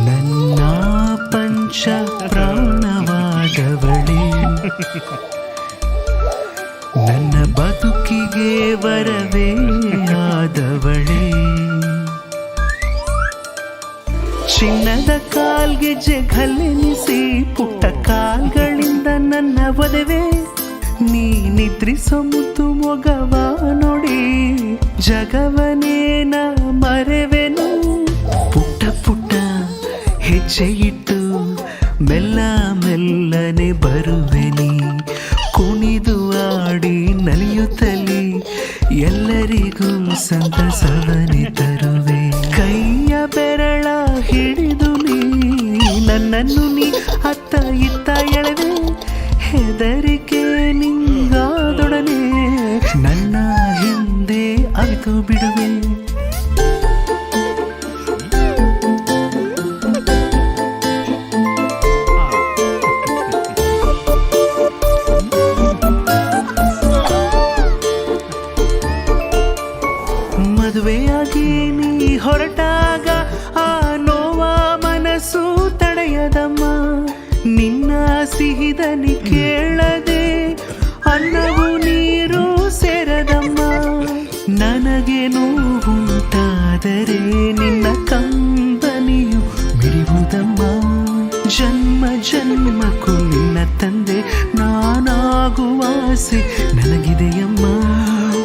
ನನ್ನ ಪಂಚ ಪ್ರಾಣವಾದವಳೇ, ನನ್ನ ಬದುಕಿಗೆ ವರವೇ ಆದವಳೇ, ಚಿನ್ನದ ಕಾಲ್ಗೆಜ್ಜೆ ಘಲ್ಲೆನಿಸಿ ಪುಟ್ಟ ಕಾಲ್ಗಳಿಂದ ನನ್ನ ಒದವೆ ನೀ ನಿದ್ರಿಸೋ ಮುದ್ದು ಮೊಗವ ನೋಡಿ ಜಗವನೇನ ಮರೆವೆನು. ಪುಟ್ಟ ಪುಟ್ಟ ಹೆಜ್ಜೆ ಇಟ್ಟು ಮೆಲ್ಲ ಮೆಲ್ಲನೆ ಬರುವೆನಿ, ಕುಣಿದು ಆಡಿ ನಲಿಯುತ್ತಲಿ ಎಲ್ಲರಿಗೂ ಸಂತಸವನೆ ತರುವೆ. ಕೈಯ ಬೆರಳ ಹಿಡಿದು ನೀ ನನ್ನನ್ನು ನೀ ಅತ್ತ ಇತ್ತ ಎಳೆವೆ, ಹೆದರಿಕೆ ನಿಂಗಾದೊಡನೆ ನನ್ನ ಹಿಂದೆ ಅವಿತು ಬಿಡುವೆ. ಮದುವೆಯಾಗಿ ನೀ ಹೊರಟಾಗ ಆ ನೋವ ಮನಸ್ಸು ತಡೆಯದಮ್ಮ, ನಿನ್ನ ಸಿಹಿದನಿ ಕೇಳದೆ ಅನ್ನವು ನೀರು ಸೇರದಮ್ಮ. ನನಗೆ ನೋವುಂಟಾದರೆ ನಿನ್ನ ಕಂಬನಿಯು ಮಿಡಿಯುವುದಮ್ಮ, ಜನ್ಮ ಜನ್ಮಕ್ಕೂ ನಿನ್ನ ತಂದೆ ನಾನಾಗುವ ಆಸೆ ನನಗಿದೆಯಮ್ಮ.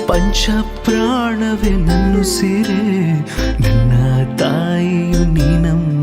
ಪಂಚ ಪ್ರಾಣವೇ ನನ್ನು ಸೇರೆ ನನ್ನ ತಾಯಿಯು ನೀನಮ್ಮ.